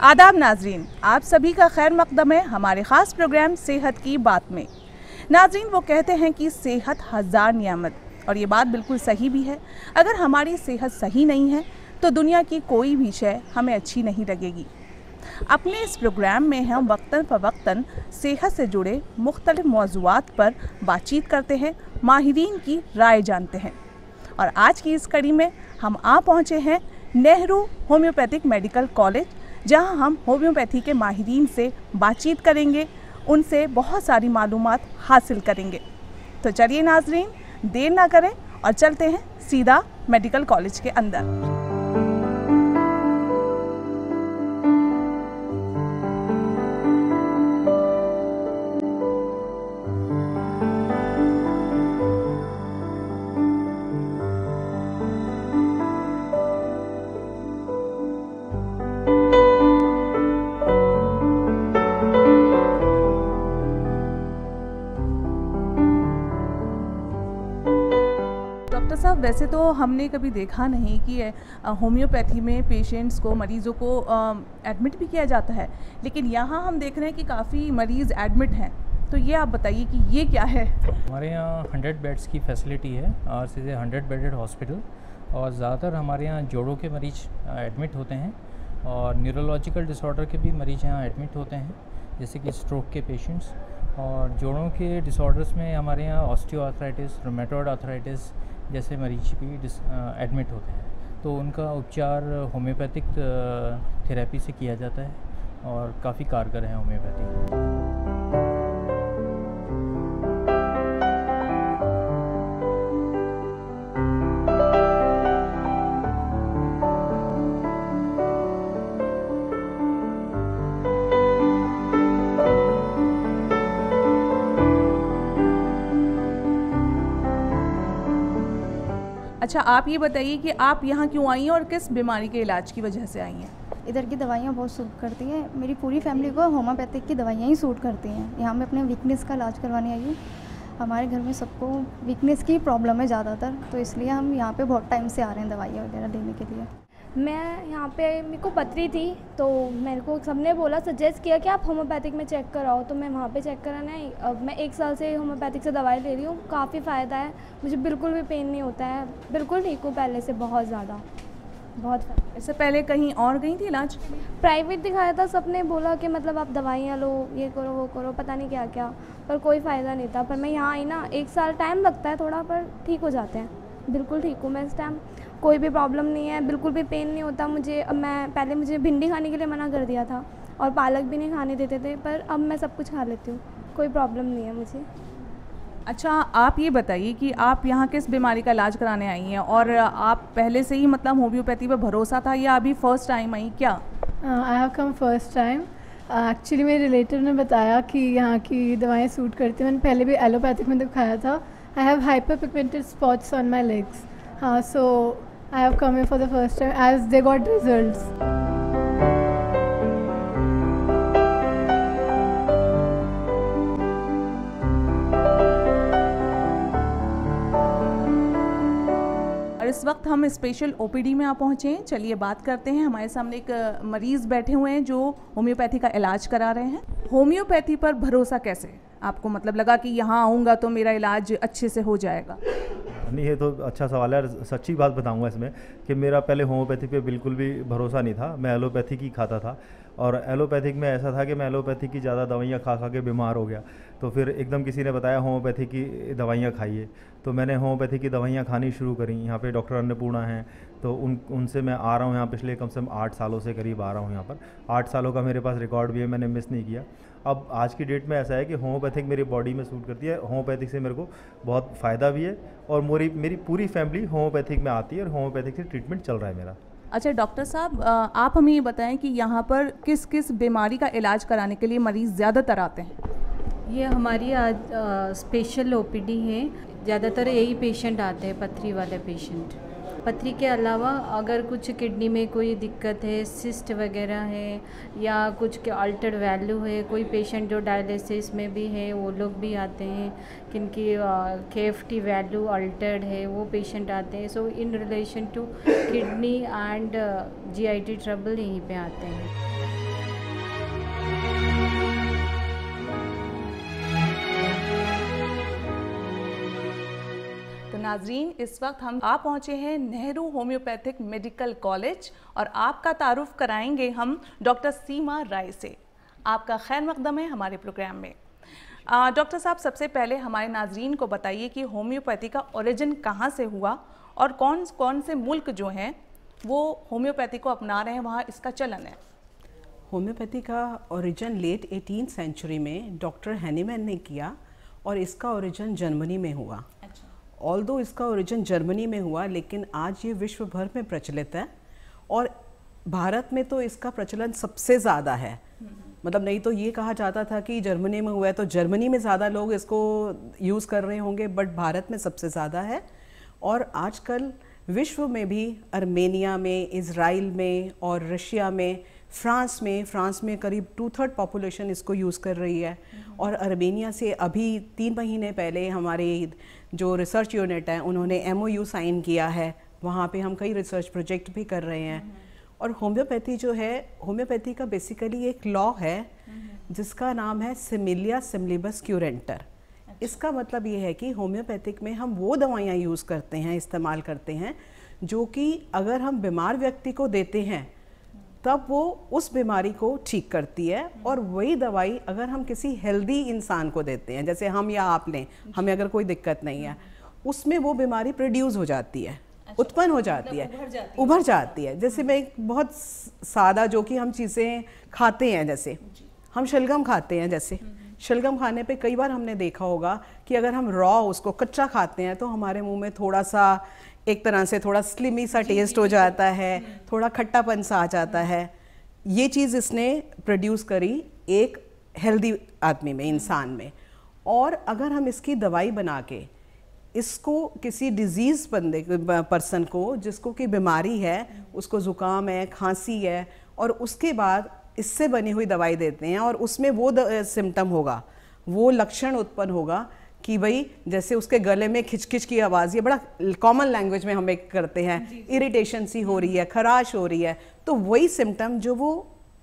आदाब नाजरीन, आप सभी का खैर मकदम है हमारे ख़ास प्रोग्राम सेहत की बात में। नाजरीन, वो कहते हैं कि सेहत हज़ार नियामत, और ये बात बिल्कुल सही भी है। अगर हमारी सेहत सही नहीं है तो दुनिया की कोई भी शय हमें अच्छी नहीं लगेगी। अपने इस प्रोग्राम में हम वक्तन फ़वक्तन सेहत से जुड़े मुख्तलिफ मौज़ूआत पर बातचीत करते हैं, माहिरीन की राय जानते हैं। और आज की इस कड़ी में हम आ पहुँचे हैं नेहरू होम्योपैथिक मेडिकल कॉलेज, जहां हम होम्योपैथी के माहिरीन से बातचीत करेंगे, उनसे बहुत सारी मालूमात हासिल करेंगे। तो चलिए नाजरीन, देर ना करें और चलते हैं सीधा मेडिकल कॉलेज के अंदर। डॉक्टर साहब, वैसे तो हमने कभी देखा नहीं कि होम्योपैथी में पेशेंट्स को, मरीज़ों को एडमिट भी किया जाता है, लेकिन यहाँ हम देख रहे हैं कि काफ़ी मरीज़ एडमिट हैं। तो ये आप बताइए कि ये क्या है? हमारे यहाँ 100 बेड्स की फैसिलिटी है, आरसी से 100 बेडेड हॉस्पिटल, और ज़्यादातर हमारे यहाँ जोड़ों के मरीज़ एडमिट होते हैं और न्यूरोलॉजिकल डिसऑर्डर के भी मरीज़ यहाँ एडमिट होते हैं, जैसे कि स्ट्रोक के पेशेंट्स। और जोड़ों के डिसऑर्डर्स में हमारे यहाँ ऑस्टियोआर्थराइटिस, रूमेटॉइड आर्थराइटिस जैसे मरीज भी एडमिट होते हैं। तो उनका उपचार होम्योपैथिक थेरेपी से किया जाता है और काफ़ी कारगर है होम्योपैथी। अच्छा, आप ये बताइए कि आप यहाँ क्यों आई हैं और किस बीमारी के इलाज की वजह से आई हैं? इधर की दवाइयाँ बहुत सूट करती हैं। मेरी पूरी फैमिली को होम्योपैथिक की दवाइयाँ ही सूट करती हैं। यहाँ मैं अपने वीकनेस का इलाज करवाने आई हूँ। हमारे घर में सबको वीकनेस की प्रॉब्लम है ज़्यादातर, तो इसलिए हम यहाँ पे बहुत टाइम से आ रहे हैं दवाइयाँ वगैरह लेने के लिए। मैं यहाँ पे, मेरे को पथरी थी, तो मेरे को सबने बोला, सजेस्ट किया कि आप होम्योपैथिक में चेक कराओ, तो मैं वहाँ पे चेक कराना है। अब मैं 1 साल से होम्योपैथिक से दवाई ले रही हूँ, काफ़ी फ़ायदा है, मुझे बिल्कुल भी पेन नहीं होता है, बिल्कुल ठीक हूँ पहले से, बहुत ज़्यादा, बहुत। इससे पहले कहीं और गई थी इलाज? प्राइवेट दिखाया था, सबने बोला कि मतलब आप दवाइयाँ लो, ये करो वो करो, पता नहीं क्या क्या, पर कोई फ़ायदा नहीं था। पर मैं यहाँ आई ना, 1 साल टाइम लगता है थोड़ा, पर ठीक हो जाते हैं, बिल्कुल ठीक हूँ मैं इस टाइम, कोई भी प्रॉब्लम नहीं है, बिल्कुल भी पेन नहीं होता मुझे। अब मैं पहले, मुझे भिंडी खाने के लिए मना कर दिया था और पालक भी नहीं खाने देते थे, पर अब मैं सब कुछ खा लेती हूँ, कोई प्रॉब्लम नहीं है मुझे। अच्छा, आप ये बताइए कि आप यहाँ किस बीमारी का इलाज कराने आई हैं, और आप पहले से ही मतलब होम्योपैथी पर भरोसा था या अभी फर्स्ट टाइम आई क्या? I have come first time. Actually मेरे रिलेटिव ने बताया कि यहाँ की दवाएं सूट करती हैं। मैंने पहले भी एलोपैथिक में दिखाया था। I have hyper pigmented spots on my legs. हाँ, सो I have come here for the first time as they got results. और इस वक्त हम स्पेशल ओपीडी में आ पहुँचे हैं। चलिए बात करते हैं। हमारे सामने एक मरीज़ बैठे हुए हैं जो होम्योपैथी का इलाज करा रहे हैं। होम्योपैथी पर भरोसा कैसे आपको मतलब लगा कि यहाँ आऊँगा तो मेरा इलाज अच्छे से हो जाएगा? नहीं, ये तो अच्छा सवाल है। सच्ची बात बताऊंगा इसमें कि मेरा पहले होम्योपैथी पे बिल्कुल भी भरोसा नहीं था। मैं एलोपैथी की खाता था, और एलोपैथिक में ऐसा था कि मैं एलोपैथी की ज़्यादा दवाइयाँ खा खा के बीमार हो गया। तो फिर एकदम किसी ने बताया होम्योपैथी की दवाइयाँ खाइए, तो मैंने होम्योपैथी की दवाइयाँ खानी शुरू करी। यहाँ पे डॉक्टर अन्नपूर्णा हैं, तो उनसे मैं आ रहा हूँ यहाँ पिछले कम से कम 8 सालों से करीब आ रहा हूँ यहाँ पर। 8 सालों का मेरे पास रिकॉर्ड भी है, मैंने मिस नहीं किया। अब आज की डेट में ऐसा है कि होम्योपैथिक मेरी बॉडी में सूट करती है। होम्योपैथिक से मेरे को बहुत फ़ायदा भी है, और मेरी पूरी फैमिली होम्योपैथिक में आती है और होम्योपैथिक से ट्रीटमेंट चल रहा है मेरा। अच्छा डॉक्टर साहब, आप हमें ये बताएं कि यहाँ पर किस किस बीमारी का इलाज कराने के लिए मरीज़ ज़्यादातर आते हैं? ये हमारी आज स्पेशल ओपीडी है। ज़्यादातर यही पेशेंट आते हैं, पथरी वाले पेशेंट। पथरी के अलावा अगर कुछ किडनी में कोई दिक्कत है, सिस्ट वगैरह है, या कुछ के अल्टर्ड वैल्यू है, कोई पेशेंट जो डायलिसिस में भी है वो लोग भी आते हैं, किनकी KFT वैल्यू अल्टर्ड है वो पेशेंट आते हैं। So in relation to kidney and GIT trouble यहीं पे आते हैं। नाजरीन, इस वक्त हम आप पहुंचे हैं नेहरू होम्योपैथिक मेडिकल कॉलेज और आपका तारुफ कराएंगे हम डॉक्टर सीमा राय से। आपका खैर मकदम है हमारे प्रोग्राम में। डॉक्टर साहब, सबसे पहले हमारे नाजरीन को बताइए कि होम्योपैथी का ओरिजिन कहाँ से हुआ और कौन कौन से मुल्क जो हैं वो होम्योपैथी को अपना रहे हैं, वहाँ इसका चलन है। होम्योपैथी का ओरिजिन लेट 18th सेंचुरी में डॉक्टर हैनीमैन ने किया और इसका ओरिजिन जर्मनी में हुआ। अच्छा। ऑल्दो इसका ओरिजिन जर्मनी में हुआ, लेकिन आज ये विश्व भर में प्रचलित है और भारत में तो इसका प्रचलन सबसे ज़्यादा है। मतलब नहीं तो ये कहा जाता था कि जर्मनी में हुआ है तो जर्मनी में ज़्यादा लोग इसको यूज़ कर रहे होंगे, बट भारत में सबसे ज़्यादा है। और आजकल विश्व में भी आर्मेनिया में, इज़राइल में और रशिया में, फ्रांस में करीब 2/3 पॉपुलेशन इसको यूज़ कर रही है। और आर्मेनिया से अभी 3 महीने पहले हमारे जो रिसर्च यूनिट है उन्होंने MOU साइन किया है, वहाँ पे हम कई रिसर्च प्रोजेक्ट भी कर रहे हैं। और होम्योपैथी जो है, होम्योपैथी का बेसिकली एक लॉ है जिसका नाम है सिमिलिया सिमलिबस क्यूरेंटर। इसका मतलब ये है कि होम्योपैथिक में हम वो दवाइयाँ यूज़ करते हैं, इस्तेमाल करते हैं जो कि अगर हम बीमार व्यक्ति को देते हैं तब वो उस बीमारी को ठीक करती है, और वही दवाई अगर हम किसी हेल्दी इंसान को देते हैं, जैसे हम या आप लें, हमें अगर कोई दिक्कत नहीं है, उसमें वो बीमारी प्रोड्यूस हो जाती है, उत्पन्न हो जाती है, उभर जाती है। जैसे मैं एक बहुत सादा जो कि हम चीज़ें खाते हैं, जैसे हम शलगम खाते हैं, जैसे शलगम खाने पे कई बार हमने देखा होगा कि अगर हम रॉ उसको कच्चा खाते हैं तो हमारे मुंह में थोड़ा सा एक तरह से थोड़ा स्लिमी सा टेस्ट हो जाता है, थोड़ा खट्टापन सा आ जाता है। ये चीज़ इसने प्रोड्यूस करी एक हेल्दी आदमी में, इंसान में। और अगर हम इसकी दवाई बना के इसको किसी डिजीज़ पर्सन को जिसको कि बीमारी है, उसको ज़ुकाम है, खांसी है, और उसके बाद इससे बनी हुई दवाई देते हैं और उसमें वो सिम्टम होगा, वो लक्षण उत्पन्न होगा कि भाई जैसे उसके गले में खिचखिच की आवाज़, ये बड़ा कॉमन लैंग्वेज में हम एक करते हैं, इरिटेशन सी हो रही है, खराश हो रही है, तो वही सिम्टम जो वो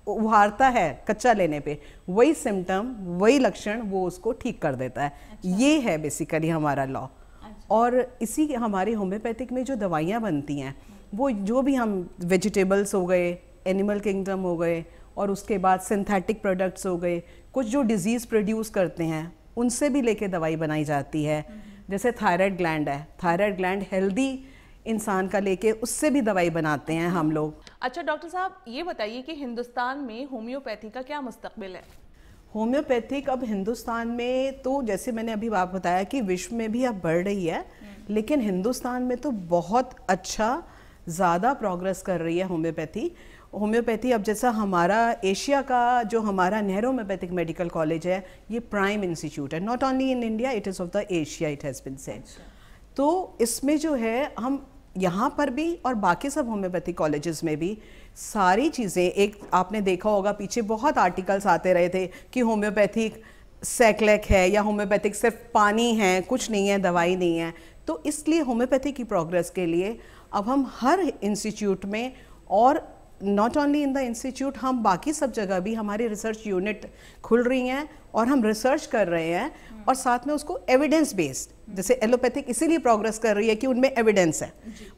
उभारता है कच्चा लेने पे, वही सिम्टम, वही लक्षण वो उसको ठीक कर देता है। अच्छा। ये है बेसिकली हमारा लॉ। अच्छा। और इसी हमारी होम्योपैथिक में जो दवाइयाँ बनती हैं वो जो भी हम वेजिटेबल्स हो गए, एनिमल किंगडम हो गए, और उसके बाद सिंथेटिक प्रोडक्ट्स हो गए, कुछ जो डिजीज़ प्रोड्यूस करते हैं उनसे भी लेके दवाई बनाई जाती है। जैसे थायराइड ग्लैंड है, थायराइड ग्लैंड हेल्दी इंसान का लेके उससे भी दवाई बनाते हैं हम लोग। अच्छा डॉक्टर साहब, ये बताइए कि हिंदुस्तान में होम्योपैथी का क्या मुस्तकबिल है? होम्योपैथिक अब हिंदुस्तान में तो जैसे मैंने अभी बात बताया कि विश्व में भी अब बढ़ रही है, लेकिन हिंदुस्तान में तो बहुत अच्छा ज़्यादा प्रोग्रेस कर रही है होम्योपैथी। होम्योपैथी अब जैसा हमारा एशिया का जो हमारा नेहरू होम्योपैथिक मेडिकल कॉलेज है, ये प्राइम इंस्टीट्यूट है, not only in India, it is of the Asia, it has been said. तो इसमें जो है हम यहाँ पर भी और बाकी सब होम्योपैथिक कॉलेजेस में भी सारी चीज़ें, एक आपने देखा होगा पीछे बहुत आर्टिकल्स आते रहे थे कि होम्योपैथिक सैक्लेक है या होम्योपैथिक सिर्फ पानी है, कुछ नहीं है, दवाई नहीं है। तो इसलिए होम्योपैथी की प्रोग्रेस के लिए अब हम हर इंस्टीट्यूट में, और not only in the institute, हम बाकी सब जगह भी हमारी रिसर्च यूनिट खुल रही हैं और हम रिसर्च कर रहे हैं, और साथ में उसको एविडेंस बेस्ड, जैसे एलोपैथिक इसीलिए प्रोग्रेस कर रही है कि उनमें एविडेंस है,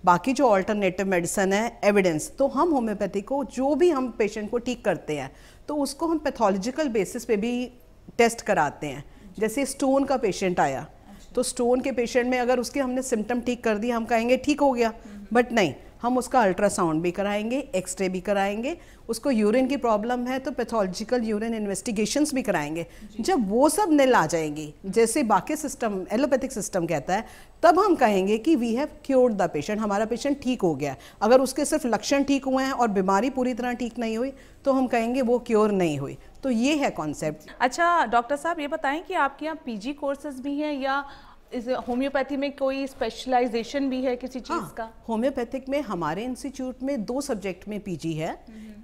बाकी जो ऑल्टरनेटिव मेडिसिन है एविडेंस, तो हम होम्योपैथी को जो भी हम पेशेंट को ठीक करते हैं तो उसको हम पैथोलॉजिकल बेसिस पे भी टेस्ट कराते हैं। जैसे स्टोन का पेशेंट आया तो स्टोन के पेशेंट में अगर उसके हमने सिम्टम ठीक कर दिया, हम कहेंगे ठीक हो गया, बट नहीं, हम उसका अल्ट्रासाउंड भी कराएंगे, एक्सरे भी कराएंगे, उसको यूरिन की प्रॉब्लम है तो पैथोलॉजिकल यूरिन इन्वेस्टिगेशंस भी कराएंगे। जब वो सब निल आ जाएंगी, जैसे बाकी सिस्टम एलोपैथिक सिस्टम कहता है, तब हम कहेंगे कि we have cured the patient, हमारा पेशेंट ठीक हो गया। अगर उसके सिर्फ लक्षण ठीक हुए हैं और बीमारी पूरी तरह ठीक नहीं हुई तो हम कहेंगे वो क्योर नहीं हुई। तो ये है कॉन्सेप्ट। अच्छा डॉक्टर साहब, ये बताएं कि आपके यहाँ PG कोर्सेज भी हैं या इस होम्योपैथी में कोई स्पेशलाइजेशन भी है किसी चीज़ का? होम्योपैथिक में हमारे इंस्टीट्यूट में 2 सब्जेक्ट में PG है,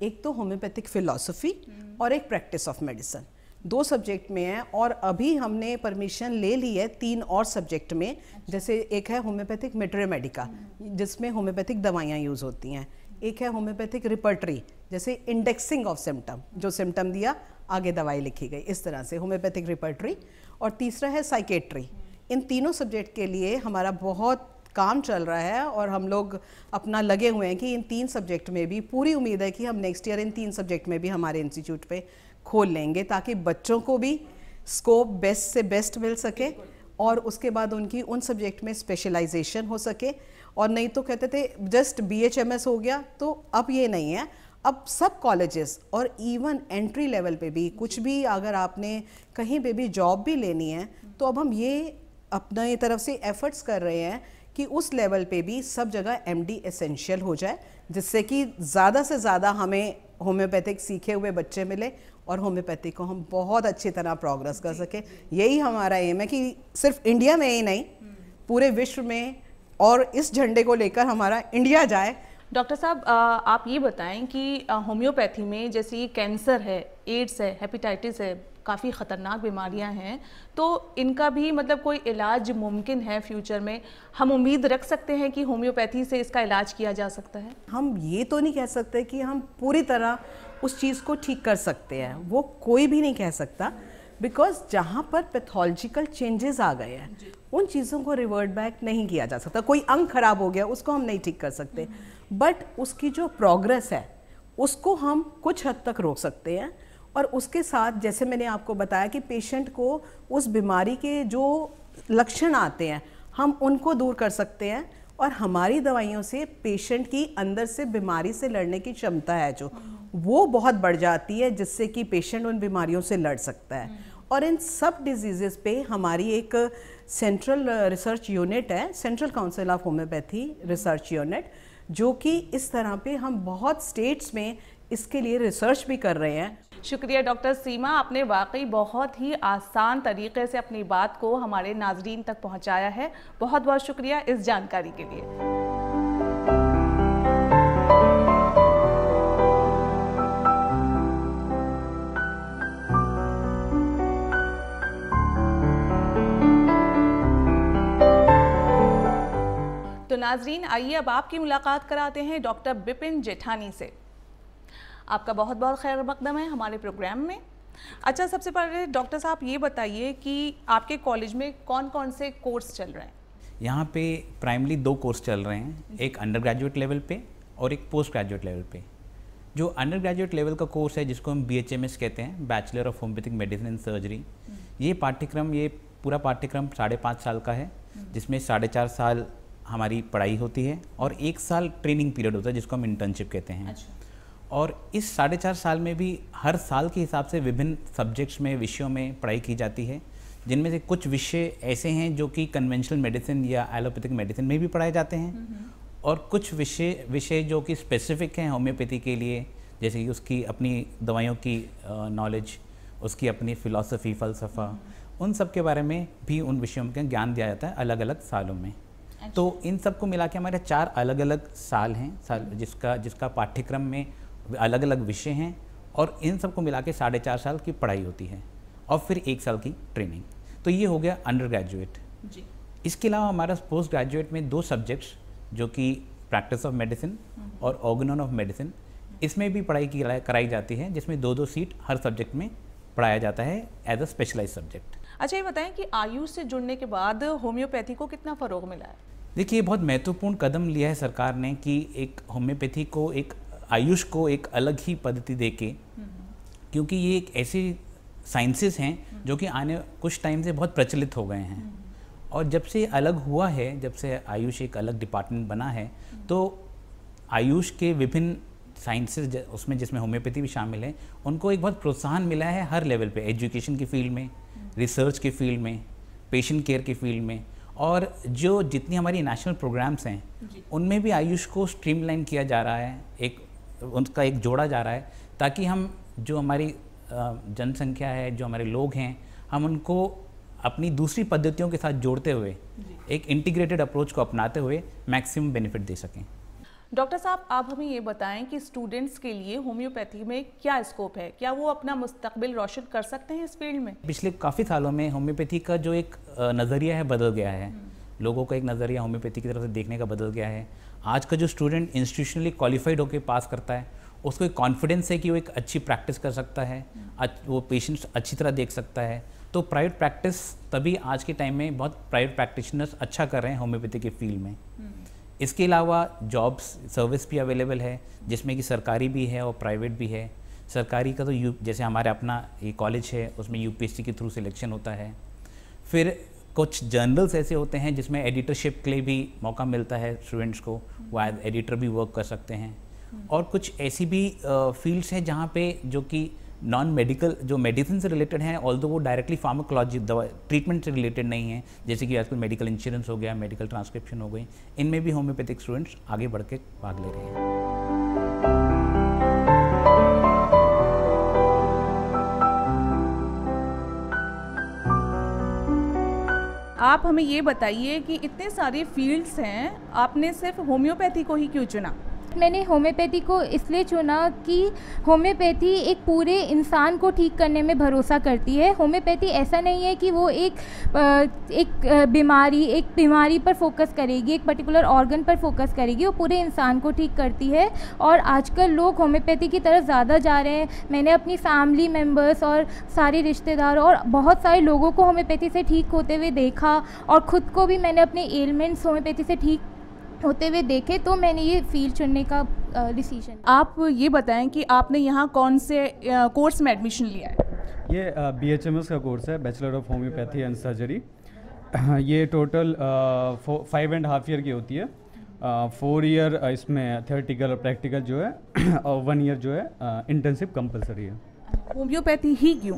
एक तो होम्योपैथिक फिलॉसफी और एक प्रैक्टिस ऑफ मेडिसिन, 2 सब्जेक्ट में है। और अभी हमने परमिशन ले ली है 3 और सब्जेक्ट में, जैसे एक है होम्योपैथिक मिटरे मेडिका जिसमें होम्योपैथिक दवाइयाँ यूज़ होती हैं, एक है होम्योपैथिक रिपर्टरी जैसे इंडेक्सिंग ऑफ सिम्टम, जो सिम्टम दिया आगे दवाई लिखी गई, इस तरह से होम्योपैथिक रिपर्टरी, और तीसरा है साइकेट्री। इन तीनों सब्जेक्ट के लिए हमारा बहुत काम चल रहा है और हम लोग अपना लगे हुए हैं कि इन 3 सब्जेक्ट में भी पूरी उम्मीद है कि हम नेक्स्ट ईयर इन 3 सब्जेक्ट में भी हमारे इंस्टीट्यूट पे खोल लेंगे, ताकि बच्चों को भी स्कोप बेस्ट से बेस्ट मिल सके और उसके बाद उनकी उन सब्जेक्ट में स्पेशलाइजेशन हो सके। और नहीं तो कहते थे जस्ट BHMS हो गया, तो अब ये नहीं है। अब सब कॉलेजेस और इवन एंट्री लेवल पे भी कुछ भी अगर आपने कहीं पे भी जॉब भी लेनी है, तो अब हम ये अपने तरफ से एफर्ट्स कर रहे हैं कि उस लेवल पे भी सब जगह MD एसेंशियल हो जाए, जिससे कि ज़्यादा से ज़्यादा हमें होम्योपैथिक सीखे हुए बच्चे मिले और होम्योपैथी को हम बहुत अच्छी तरह प्रोग्रेस कर सके। यही हमारा एम है कि सिर्फ इंडिया में ही नहीं, पूरे विश्व में, और इस झंडे को लेकर हमारा इंडिया जाए। डॉक्टर साहब, आप ये बताएं कि होम्योपैथी में जैसे कैंसर है, एड्स है, हेपेटाइटिस है, काफ़ी ख़तरनाक बीमारियां हैं, तो इनका भी मतलब कोई इलाज मुमकिन है फ्यूचर में? हम उम्मीद रख सकते हैं कि होम्योपैथी से इसका इलाज किया जा सकता है? हम ये तो नहीं कह सकते कि हम पूरी तरह उस चीज़ को ठीक कर सकते हैं, वो कोई भी नहीं कह सकता, बिकॉज जहाँ पर पैथोलॉजिकल चेंजेस आ गए हैं उन चीज़ों को रिवर्ट बैक नहीं किया जा सकता। कोई अंग खराब हो गया उसको हम नहीं ठीक कर सकते, बट उसकी जो प्रोग्रेस है उसको हम कुछ हद तक रोक सकते हैं। और उसके साथ जैसे मैंने आपको बताया कि पेशेंट को उस बीमारी के जो लक्षण आते हैं हम उनको दूर कर सकते हैं, और हमारी दवाइयों से पेशेंट की अंदर से बीमारी से लड़ने की क्षमता है जो वो बहुत बढ़ जाती है, जिससे कि पेशेंट उन बीमारियों से लड़ सकता है। और इन सब डिजीज़ पे हमारी एक सेंट्रल रिसर्च यूनिट है, central council of homeopathy research unit, जो कि इस तरह पे हम बहुत स्टेट्स में इसके लिए रिसर्च भी कर रहे हैं। शुक्रिया डॉक्टर सीमा, आपने वाकई बहुत ही आसान तरीके से अपनी बात को हमारे नाजरीन तक पहुंचाया है। बहुत बहुत शुक्रिया इस जानकारी के लिए। तो नाजरीन, आइए अब आपकी मुलाकात कराते हैं डॉक्टर बिपिन जेठानी से। आपका बहुत बहुत खैर मकदम है हमारे प्रोग्राम में। अच्छा, सबसे पहले डॉक्टर साहब ये बताइए कि आपके कॉलेज में कौन कौन से कोर्स चल रहे हैं? यहाँ पे प्राइमरी 2 कोर्स चल रहे हैं, एक अंडर ग्रेजुएट लेवल पे और एक पोस्ट ग्रेजुएट लेवल पे। जो अंडर ग्रेजुएट लेवल का कोर्स है जिसको हम BHMS कहते हैं, bachelor of homeopathic medicine and surgery, ये पूरा पाठ्यक्रम 5.5 साल का है, जिसमें 4.5 साल हमारी पढ़ाई होती है और 1 साल ट्रेनिंग पीरियड होता है जिसको हम इंटर्नशिप कहते हैं। अच्छा। और इस 4.5 साल में भी हर साल के हिसाब से विभिन्न सब्जेक्ट्स में, विषयों में पढ़ाई की जाती है, जिनमें से कुछ विषय ऐसे हैं जो कि कन्वेंशनल मेडिसिन या एलोपैथिक मेडिसिन में भी पढ़ाए जाते हैं, और कुछ विषय जो कि स्पेसिफिक हैं होम्योपैथी के लिए, जैसे कि उसकी अपनी दवाइयों की नॉलेज, उसकी अपनी फ़िलासफ़ी, फ़लसफ़ा, उन सब के बारे में भी उन विषयों का ज्ञान दिया जाता है अलग अलग सालों में। अच्छा। तो इन सब को मिला के हमारे 4 अलग अलग साल हैं, जिसका पाठ्यक्रम में अलग अलग विषय हैं, और इन सब को मिला के 4.5 साल की पढ़ाई होती है और फिर 1 साल की ट्रेनिंग। तो ये हो गया अंडर ग्रेजुएट जी। इसके अलावा हमारा पोस्ट ग्रेजुएट में 2 सब्जेक्ट्स जो कि प्रैक्टिस ऑफ मेडिसिन और ऑर्गेनॉन ऑफ मेडिसिन, इसमें भी पढ़ाई कराई जाती है, जिसमें 2-2 सीट हर सब्जेक्ट में पढ़ाया जाता है एज अ स्पेशलाइज्ड सब्जेक्ट। अच्छा, ये बताएं कि आयुष से जुड़ने के बाद होम्योपैथी को कितना फ़रोग मिला है? देखिए, बहुत महत्वपूर्ण कदम लिया है सरकार ने कि एक होम्योपैथी को, एक आयुष को एक अलग ही पद्धति देके, क्योंकि ये एक ऐसी साइंसेस हैं जो कि आने कुछ टाइम से बहुत प्रचलित हो गए हैं, और जब से अलग हुआ है, जब से आयुष एक अलग डिपार्टमेंट बना है, तो आयुष के विभिन्न साइंसेस उसमें, जिसमें होम्योपैथी भी शामिल है, उनको एक बहुत प्रोत्साहन मिला है हर लेवल पे, एजुकेशन की फील्ड में, रिसर्च की फील्ड में, पेशेंट केयर की फील्ड में, और जो जितनी हमारी नेशनल प्रोग्राम्स हैं उनमें भी आयुष को स्ट्रीमलाइन किया जा रहा है, उनका एक जोड़ा जा रहा है, ताकि हम जो हमारी जनसंख्या है, जो हमारे लोग हैं, हम उनको अपनी दूसरी पद्धतियों के साथ जोड़ते हुए एक इंटीग्रेटेड अप्रोच को अपनाते हुए मैक्सिमम बेनिफिट दे सकें। डॉक्टर साहब, आप हमें ये बताएं कि स्टूडेंट्स के लिए होम्योपैथी में क्या स्कोप है? क्या वो अपना मुस्तकबिल रोशन कर सकते हैं इस फील्ड में? पिछले काफ़ी सालों में होम्योपैथी का जो एक नज़रिया है बदल गया है, लोगों का एक नज़रिया होम्योपैथी की तरफ से देखने का बदल गया है। आज का जो स्टूडेंट इंस्टीट्यूशनली क्वालिफाइड होकर पास करता है, उसको एक कॉन्फिडेंस है कि वो एक अच्छी प्रैक्टिस कर सकता है, वो पेशेंट्स अच्छी तरह देख सकता है, तो प्राइवेट प्रैक्टिस तभी आज के टाइम में बहुत प्राइवेट प्रैक्टिशनर्स अच्छा कर रहे हैं होम्योपैथी के फील्ड में। इसके अलावा जॉब्स सर्विस भी अवेलेबल है, जिसमें कि सरकारी भी है और प्राइवेट भी है। सरकारी का तो जैसे हमारे अपना ये कॉलेज है, उसमें यूपीएससी के थ्रू सिलेक्शन होता है। फिर कुछ जर्नल्स ऐसे होते हैं जिसमें एडिटरशिप के लिए भी मौका मिलता है स्टूडेंट्स को, वो एज एडिटर भी वर्क कर सकते हैं। और कुछ ऐसी भी फील्ड्स हैं जहाँ पे जो कि नॉन मेडिकल, जो मेडिसिन से रिलेटेड हैं, ऑल्दो वो डायरेक्टली फार्माकोलॉजी दवा ट्रीटमेंट से रिलेटेड नहीं है, जैसे कि आजकल मेडिकल इंश्योरेंस हो गया, मेडिकल ट्रांसक्रिप्शन हो गई, इनमें भी होम्योपैथिक स्टूडेंट्स आगे बढ़ के भाग ले रहे हैं। आप हमें ये बताइए कि इतने सारे फील्ड्स हैं, आपने सिर्फ होम्योपैथी को ही क्यों चुना? मैंने होम्योपैथी को इसलिए चुना कि होम्योपैथी एक पूरे इंसान को ठीक करने में भरोसा करती है। होम्योपैथी ऐसा नहीं है कि वो एक बीमारी पर फोकस करेगी, एक पर्टिकुलर ऑर्गन पर फोकस करेगी, वो पूरे इंसान को ठीक करती है। और आजकल लोग होम्योपैथी की तरफ ज़्यादा जा रहे हैं। मैंने अपनी फैमिली मेम्बर्स और सारे रिश्तेदारों और बहुत सारे लोगों को होम्योपैथी से ठीक होते हुए देखा, और ख़ुद को भी मैंने अपने एलिमेंट्स होम्योपैथी से ठीक होते हुए देखे, तो मैंने ये फील्ड चुनने का डिसीजन। आप ये बताएं कि आपने यहाँ कौन से कोर्स में एडमिशन लिया है? ये BHMS का कोर्स है, bachelor of homeopathy and surgery. ये टोटल 5.5 ईयर की होती है। 4 ईयर इसमें थियोरेटिकल और प्रैक्टिकल जो है और 1 ईयर जो है इंटर्नशिप कंपलसरी है। होम्योपैथी ही क्यों?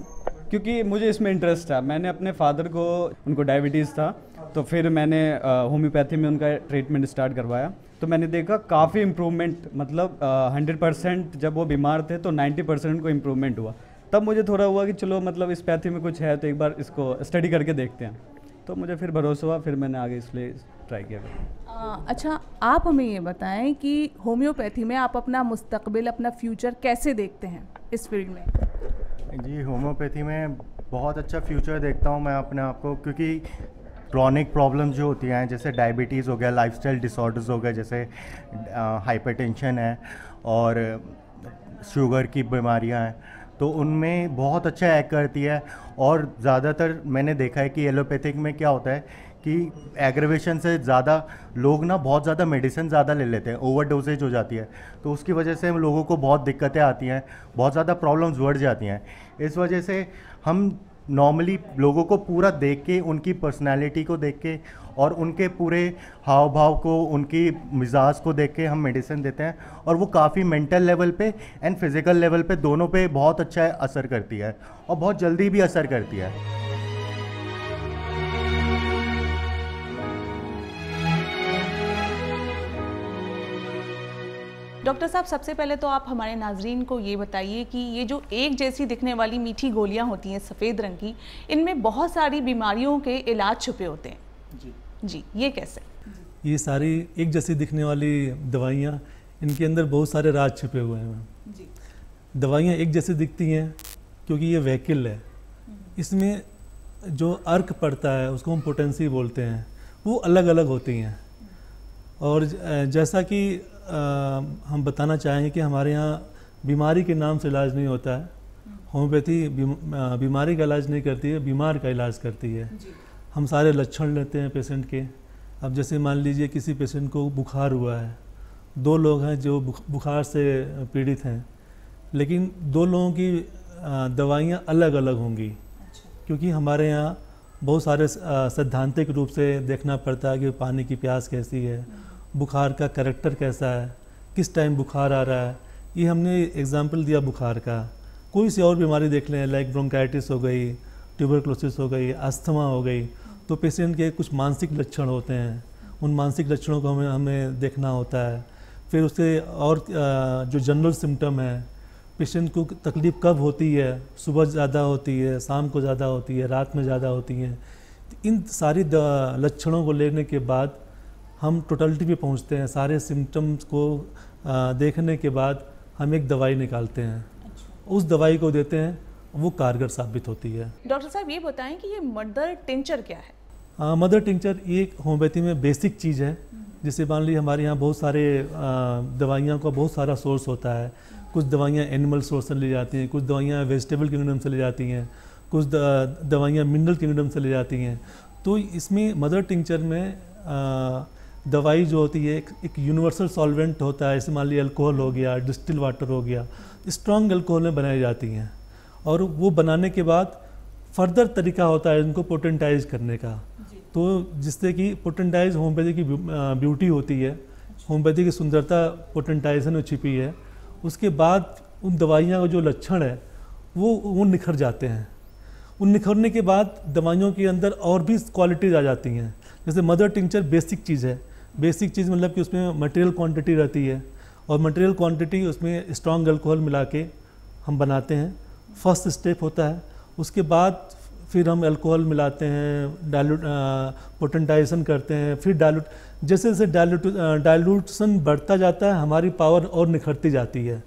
क्योंकि मुझे इसमें इंटरेस्ट था। मैंने अपने फादर को, उनको डायबिटीज़ था, तो फिर मैंने होम्योपैथी में उनका ट्रीटमेंट स्टार्ट करवाया। तो मैंने देखा काफ़ी इम्प्रूवमेंट, मतलब 100% जब वो बीमार थे तो 90% उनको इम्प्रूवमेंट हुआ। तब मुझे थोड़ा हुआ कि चलो मतलब इस पैथी में कुछ है तो एक बार इसको स्टडी करके देखते हैं। तो मुझे फिर भरोसा हुआ, फिर मैंने आगे इसलिए ट्राई किया। अच्छा, आप हमें ये बताएं कि होम्योपैथी में आप अपना मुस्तकबिल, अपना फ्यूचर कैसे देखते हैं इस फील्ड में? जी, होम्योपैथी में बहुत अच्छा फ्यूचर देखता हूँ मैं अपने आप को, क्योंकि क्रॉनिक प्रॉब्लम्स जो होती हैं, जैसे डायबिटीज़ हो गया, लाइफस्टाइल डिसऑर्डर्स हो गए, जैसे हाइपरटेंशन है और शुगर की बीमारियां हैं, तो उनमें बहुत अच्छा एक्ट करती है। और ज़्यादातर मैंने देखा है कि एलोपैथिक में क्या होता है कि एग्रेवेशन से ज़्यादा लोग ना बहुत ज़्यादा मेडिसिन ज़्यादा ले लेते हैं, ओवर डोजेज हो जाती है, तो उसकी वजह से हम लोगों को बहुत दिक्कतें आती हैं, बहुत ज़्यादा प्रॉब्लम्स बढ़ जाती हैं। इस वजह से हम नॉर्मली लोगों को पूरा देख के, उनकी पर्सनालिटी को देख के और उनके पूरे हाव भाव को, उनकी मिजाज को देख के हम मेडिसिन देते हैं, और वो काफ़ी मेंटल लेवल पे एंड फिज़िकल लेवल पे दोनों पे बहुत अच्छा असर करती है और बहुत जल्दी भी असर करती है। डॉक्टर साहब, सबसे पहले तो आप हमारे नाजरीन को ये बताइए कि ये जो एक जैसी दिखने वाली मीठी गोलियां होती हैं सफ़ेद रंग की, इनमें बहुत सारी बीमारियों के इलाज छुपे होते हैं। जी, ये कैसे? ये सारी एक जैसी दिखने वाली दवाइयाँ, इनके अंदर बहुत सारे राज छुपे हुए हैं जी। दवाइयाँ एक जैसी दिखती हैं क्योंकि ये व्हीकल है, इसमें जो अर्क पड़ता है उसको हम पोटेंसी बोलते हैं, वो अलग अलग होती हैं। और जैसा कि हम बताना चाहेंगे कि हमारे यहाँ बीमारी के नाम से इलाज नहीं होता है। होम्योपैथी बीमारी का इलाज नहीं करती है, बीमार का इलाज करती है। हम सारे लक्षण लेते हैं पेशेंट के। अब जैसे मान लीजिए किसी पेशेंट को बुखार हुआ है, 2 लोग हैं जो बुखार से पीड़ित हैं, लेकिन 2 लोगों की दवाइयाँ अलग अलग होंगी, क्योंकि हमारे यहाँ बहुत सारे सैद्धांतिक रूप से देखना पड़ता है कि पानी की प्यास कैसी है, बुखार का करैक्टर कैसा है, किस टाइम बुखार आ रहा है। ये हमने एग्जाम्पल दिया बुखार का। कोई सी और बीमारी देख लें, लाइक ब्रोंकाइटिस हो गई, ट्यूबरक्लोसिस हो गई, अस्थमा हो गई, तो पेशेंट के कुछ मानसिक लक्षण होते हैं, उन मानसिक लक्षणों को हमें देखना होता है। फिर उससे और जो जनरल सिम्टम है, पेशेंट को तकलीफ़ कब होती है, सुबह ज़्यादा होती है, शाम को ज़्यादा होती है, रात में ज़्यादा होती है, इन सारी लक्षणों को लेने के बाद हम टोटलिटी पे पहुंचते हैं। सारे सिम्टम्स को देखने के बाद हम एक दवाई निकालते हैं, उस दवाई को देते हैं, वो कारगर साबित होती है। डॉक्टर साहब, ये बताएं कि ये मदर टिंचर क्या है? मदर टिंचर ये होम्योपैथी में बेसिक चीज़ है। जैसे मान लीजिए हमारे यहाँ बहुत सारे दवाइयों का बहुत सारा सोर्स होता है। कुछ दवाइयाँ एनिमल सोर्स से ली जाती हैं, कुछ दवाइयाँ वेजिटेबल किंगडम से ली जाती हैं, कुछ दवाइयाँ मिनरल किंगडम से ले जाती हैं। तो इसमें मदर टिंचर में दवाई जो होती है एक यूनिवर्सल सॉल्वेंट होता है, जैसे मान लीजिए अल्कोहल हो गया, डिस्टिल वाटर हो गया, स्ट्रॉन्ग अल्कोहल में बनाई जाती हैं। और वो बनाने के बाद फर्दर तरीका होता है इनको पोटेंटाइज करने का, तो जिससे कि पोटेंटाइज होम्योपैथी की ब्यूटी होती है, होम्योपैथी की सुंदरता पोटेंटाइजेशन में छिपी है। उसके बाद उन दवाइयाँ का जो लक्षण है वो निखर जाते हैं। उन निखरने के बाद दवाइयों के अंदर और भी क्वालिटीज़ आ जाती हैं। जैसे मदर टिंचर बेसिक चीज़ है, बेसिक चीज़ मतलब कि उसमें मटेरियल क्वांटिटी रहती है, और मटेरियल क्वांटिटी उसमें स्ट्रॉन्ग अल्कोहल मिला के हम बनाते हैं, फर्स्ट स्टेप होता है। उसके बाद फिर हम अल्कोहल मिलाते हैं, पोटेंटाइजेशन करते हैं, फिर जैसे जैसे डाइल्यूशन बढ़ता जाता है हमारी पावर और निखरती जाती है।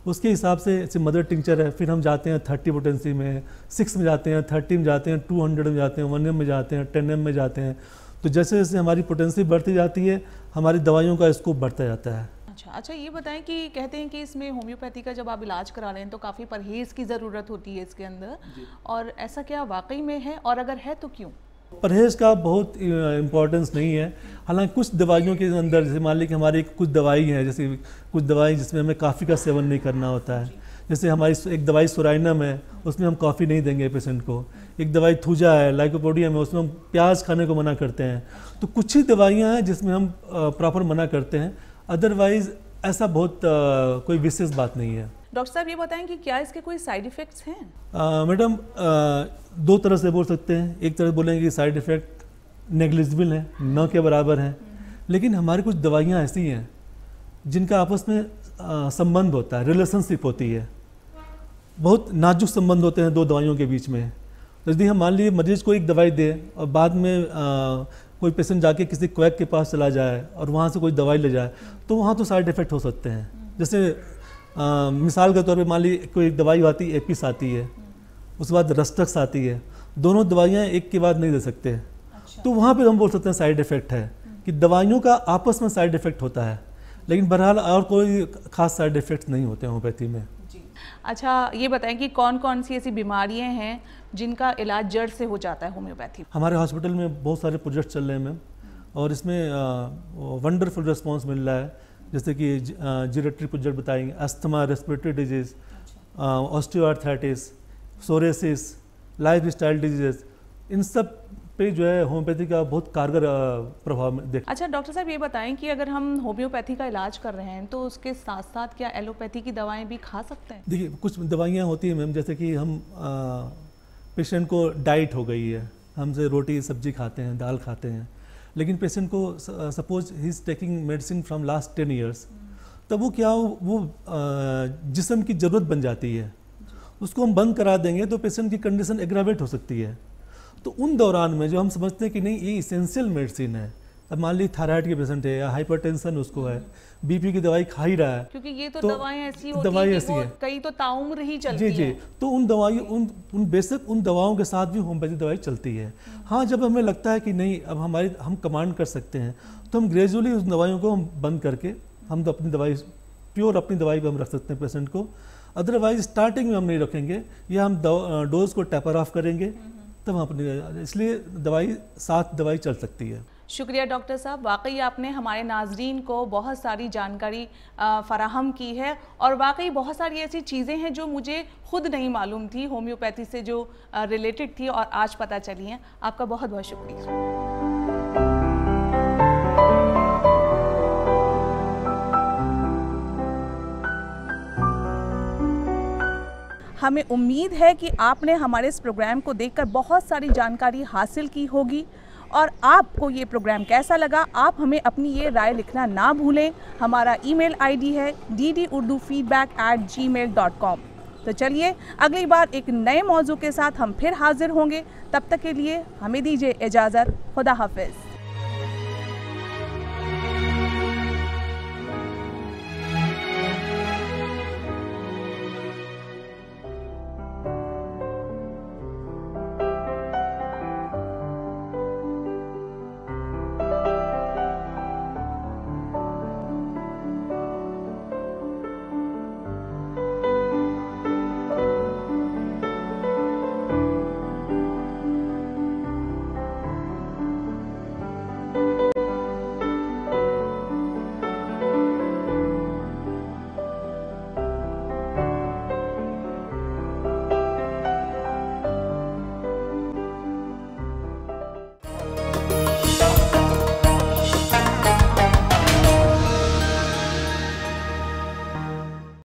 उसके हिसाब से जैसे मदर टिंचर है, फिर हम जाते हैं 30 पोटेंसी में, 6 में जाते हैं, 30 में जाते हैं, 200 में जाते हैं, 1M में जाते हैं, 10M में जाते हैं। तो जैसे जैसे हमारी पोटेंसी बढ़ती जाती है हमारी दवाइयों का स्कोप बढ़ता जाता है। अच्छा, ये बताएं कि कहते हैं कि इसमें होम्योपैथी का जब आप इलाज करा रहे हैं तो काफ़ी परहेज़ की ज़रूरत होती है इसके अंदर, और ऐसा क्या वाकई में है, और अगर है तो क्यों? परहेज़ का बहुत इम्पोर्टेंस नहीं है। हालांकि कुछ दवाइयों के अंदर, जैसे मान लीजिए कि हमारी कुछ दवाई है, जैसे कुछ दवाई जिसमें हमें कॉफ़ी का सेवन नहीं करना होता है। जैसे हमारी एक दवाई सोराइनम है, उसमें हम कॉफ़ी नहीं देंगे पेशेंट को। एक दवाई थूजा है, लाइकोपोडियम है, उसमें हम प्याज खाने को मना करते हैं। तो कुछ ही दवाइयाँ हैं जिसमें हम प्रॉपर मना करते हैं, अदरवाइज़ ऐसा बहुत कोई विशेष बात नहीं है। डॉक्टर साहब ये बताएं कि क्या इसके कोई साइड इफ़ेक्ट्स हैं? मैडम, 2 तरह से बोल सकते हैं। एक तरह बोलेंगे कि साइड इफ़ेक्ट नेग्लिजिबल है, न के बराबर हैं, लेकिन हमारी कुछ दवाइयाँ ऐसी हैं जिनका आपस में संबंध होता है, रिलेशनशिप होती है, बहुत नाजुक संबंध होते हैं 2 दवाइयों के बीच में। तो यदि हम मान लीजिए मरीज़ को एक दवाई दें और बाद में कोई पेशेंट जाके किसी क्वैक के पास चला जाए और वहाँ से कोई दवाई ले जाए, तो वहाँ तो साइड इफ़ेक्ट हो सकते हैं। जैसे मिसाल के तौर पे मान लीजिए कोई दवाई आती है, एपिस आती है, उसके बाद रस्टक्स आती है, दोनों दवाइयाँ एक के बाद नहीं दे सकते। अच्छा। तो वहाँ पे हम बोल सकते हैं साइड इफ़ेक्ट है, कि दवाइयों का आपस में साइड इफ़ेक्ट होता है, लेकिन बहरहाल और कोई खास साइड इफ़ेक्ट्स नहीं होते होम्योपैथी में। अच्छा, ये बताएं कि कौन कौन सी ऐसी बीमारियां हैं जिनका इलाज जड़ से हो जाता है होम्योपैथी? हमारे हॉस्पिटल में बहुत सारे प्रोजेक्ट चल रहे हैं मैम, और इसमें वंडरफुल रिस्पांस मिल रहा है। जैसे कि जीरेटरी प्रोजेक्ट बताएंगे, asthma, respiratory diseases, osteoarthritis, psoriasis, life style diseases, इन सब पे जो है होम्योपैथी का बहुत कारगर प्रभाव देख। अच्छा डॉक्टर साहब ये बताएं कि अगर हम होम्योपैथी का इलाज कर रहे हैं तो उसके साथ साथ क्या एलोपैथी की दवाएं भी खा सकते हैं? देखिए, कुछ दवाइयाँ होती हैं मैम, जैसे कि हम पेशेंट को डाइट हो गई है, हमसे रोटी सब्जी खाते हैं, दाल खाते हैं, लेकिन पेशेंट को suppose he is taking medicine from last 10 years, तब वो क्या वो जिस्म की ज़रूरत बन जाती है, उसको हम बंद करा देंगे तो पेशेंट की कंडीशन एग्रावेट हो सकती है। तो उन दौरान में जो हम समझते हैं कि नहीं ये इसेंशियल मेडिसिन है, अब मान लीजिए थायराइड के पेशेंट है या हाइपरटेंशन उसको है, बीपी की दवाई खा ही रहा है, क्योंकि ये तो दवाएं ऐसी होती हैं कि वो कई तो ताउम्र ही चलती हैं। जी, तो उन दवाइयों उन बेसिक उन दवाओं के साथ भी होम्योपैथी दवाई चलती है। हाँ, जब हमें लगता है कि नहीं अब हम कमांड कर सकते हैं तो हम ग्रेजुअली उस दवाइयों को हम बंद करके हम तो अपनी दवाई प्योर अपनी दवाई पर हम रख सकते हैं पेशेंट को। अदरवाइज स्टार्टिंग में हम नहीं रखेंगे या हम डोज को टेपर ऑफ करेंगे, तब हम अपनी, इसलिए साथ दवाई चल सकती है। शुक्रिया डॉक्टर साहब, वाकई आपने हमारे नाजरीन को बहुत सारी जानकारी फराहम की है, और वाकई बहुत सारी ऐसी चीज़ें हैं जो मुझे खुद नहीं मालूम थी होम्योपैथी से जो रिलेटेड थी और आज पता चली हैं। आपका बहुत बहुत शुक्रिया। हमें उम्मीद है कि आपने हमारे इस प्रोग्राम को देखकर बहुत सारी जानकारी हासिल की होगी, और आपको ये प्रोग्राम कैसा लगा आप हमें अपनी ये राय लिखना ना भूलें। हमारा ईमेल आईडी है ddurdufeedback@gmail.com। तो चलिए अगली बार एक नए मौजू के साथ हम फिर हाजिर होंगे, तब तक के लिए हमें दीजिए इजाज़त। खुदा हाफिज़।